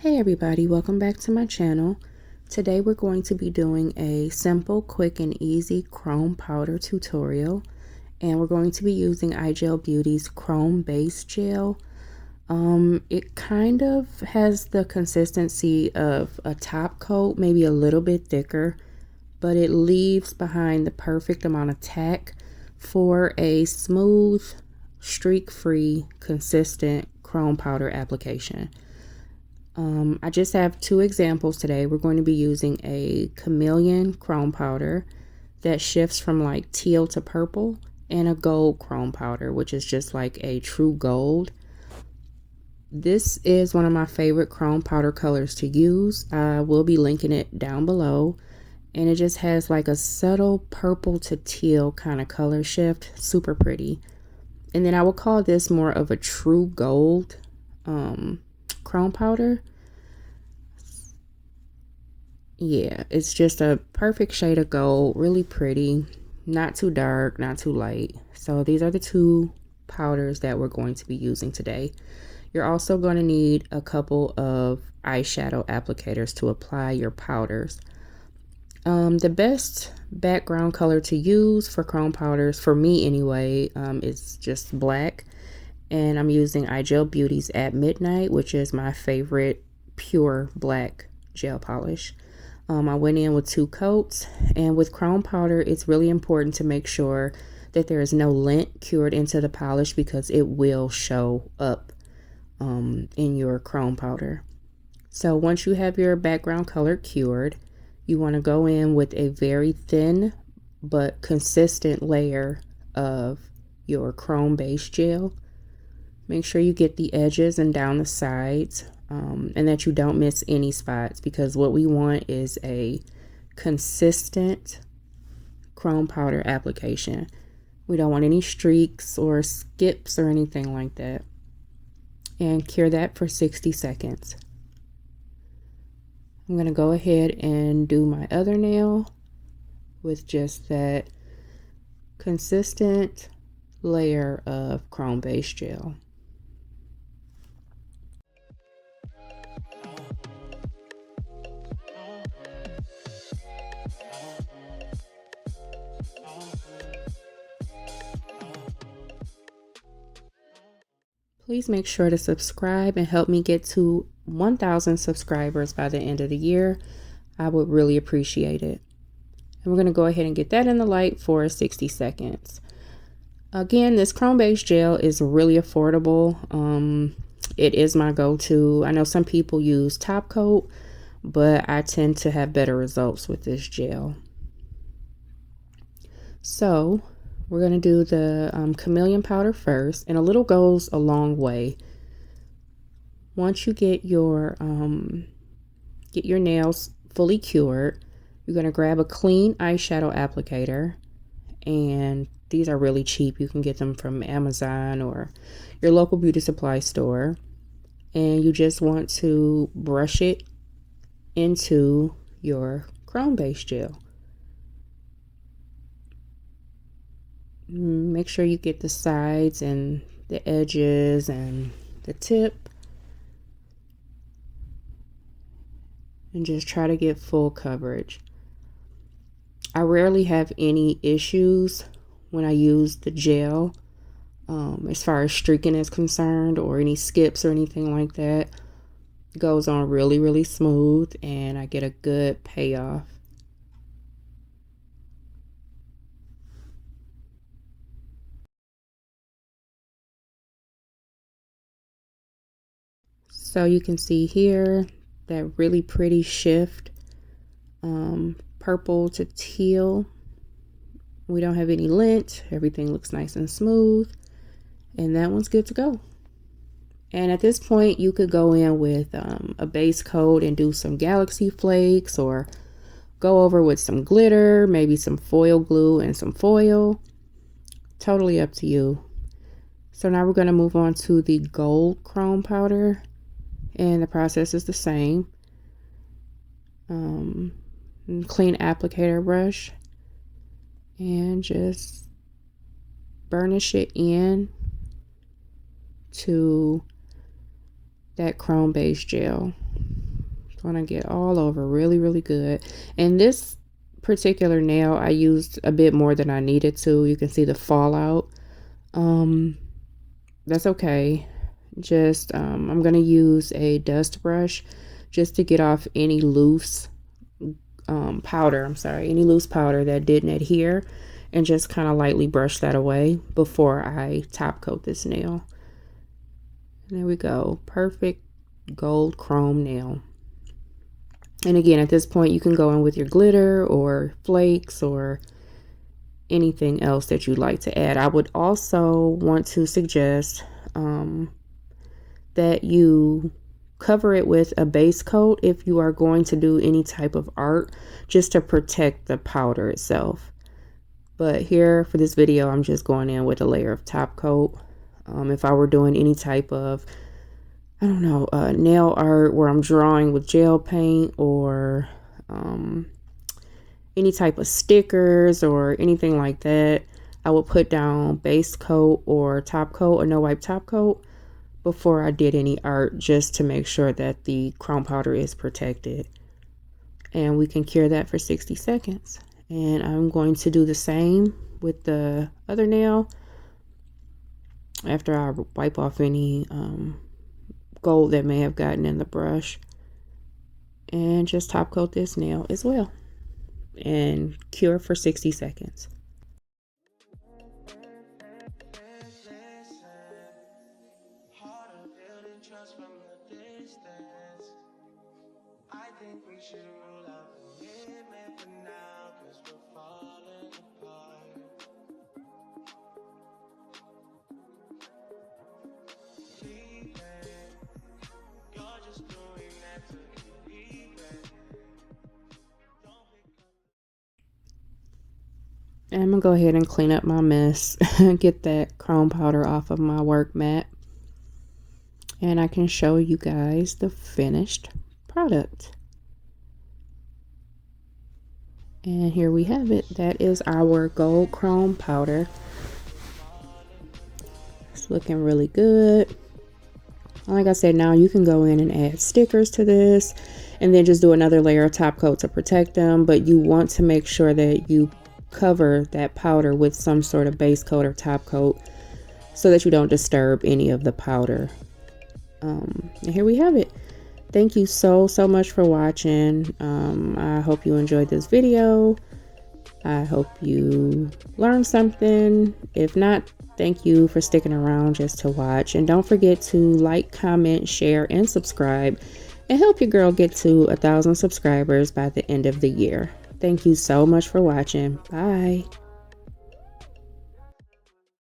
Hey everybody, welcome back to my channel. Today we're going to be doing a simple, quick, and easy chrome powder tutorial. And we're going to be using iGel Beauty's Chrome Base Gel. It kind of has the consistency of a top coat, maybe a little bit thicker, but it leaves behind the perfect amount of tack for a smooth, streak-free, consistent chrome powder application. I just have two examples today. We're going to be using a Chameleon Chrome Powder that shifts from like teal to purple, and a gold chrome powder, which is just like a true gold. This is one of my favorite chrome powder colors to use. I will be linking it down below, and it just has like a subtle purple to teal kind of color shift. Super pretty. And then I would call this more of a true gold chrome powder. Yeah, it's just a perfect shade of gold, really pretty, not too dark, not too light. So these are the two powders that we're going to be using today. You're also going to need a couple of eyeshadow applicators to apply your powders. The best background color to use for chrome powders, for me anyway, is just black. And I'm using iGel Beauty's At Midnight, which is my favorite pure black gel polish. I went in with 2 coats, and with chrome powder, it's really important to make sure that there is no lint cured into the polish, because it will show up in your chrome powder. So once you have your background color cured, you want to go in with a very thin but consistent layer of your chrome base gel. Make sure you get the edges and down the sides, and that you don't miss any spots, because what we want is a consistent chrome powder application. We don't want any streaks or skips or anything like that. And cure that for 60 seconds. I'm going to go ahead and do my other nail with just that consistent layer of chrome base gel. Please make sure to subscribe and help me get to 1,000 subscribers by the end of the year. I would really appreciate it. And we're going to go ahead and get that in the light for 60 seconds. Again, this chrome base gel is really affordable. It is my go-to. I know some people use top coat, but I tend to have better results with this gel. So we're going to do the Chameleon powder first, and a little goes a long way. Once you get your nails fully cured, you're going to grab a clean eyeshadow applicator, and these are really cheap. You can get them from Amazon or your local beauty supply store, and you just want to brush it into your chrome base gel. Make sure you get the sides and the edges and the tip, and just try to get full coverage. I rarely have any issues when I use the gel as far as streaking is concerned, or any skips or anything like that. It goes on really, really smooth, and I get a good payoff. So you can see here that really pretty shift, purple to teal. We don't have any lint. Everything looks nice and smooth, and that one's good to go. And at this point, you could go in with a base coat and do some galaxy flakes, or go over with some glitter, maybe some foil glue and some foil. Totally up to you. So now we're going to move on to the gold chrome powder, and the process is the same. Clean applicator brush, and just burnish it in to that chrome base gel. Want to get all over really, really good. And this particular nail, I used a bit more than I needed to. You can see the fallout. That's okay. Just I'm gonna use a dust brush just to get off any loose powder. I'm sorry, any loose powder that didn't adhere, and just kind of lightly brush that away before I top coat this nail. And there we go, perfect gold chrome nail. And again, at this point, you can go in with your glitter or flakes or anything else that you'd like to add. I would also want to suggest that you cover it with a base coat if you are going to do any type of art, just to protect the powder itself. But here for this video, I'm just going in with a layer of top coat. If I were doing any type of, I don't know, nail art where I'm drawing with gel paint, or any type of stickers or anything like that, I would put down base coat or top coat or no wipe top coat before I did any art, just to make sure that the chrome powder is protected. And we can cure that for 60 seconds. And I'm going to do the same with the other nail after I wipe off any gold that may have gotten in the brush, and just top coat this nail as well and cure for 60 seconds. And I'm gonna go ahead and clean up my mess, get that chrome powder off of my work mat, and I can show you guys the finished product. And here we have it. That is our gold chrome powder. It's looking really good. Like I said, now you can go in and add stickers to this and then just do another layer of top coat to protect them, but you want to make sure that you cover that powder with some sort of base coat or top coat so that you don't disturb any of the powder. And here we have it. Thank you so much for watching. I hope you enjoyed this video. I hope you learned something. If not, thank you for sticking around just to watch. And don't forget to like, comment, share, and subscribe, and help your girl get to 1,000 subscribers by the end of the year. Thank you so much for watching. Bye.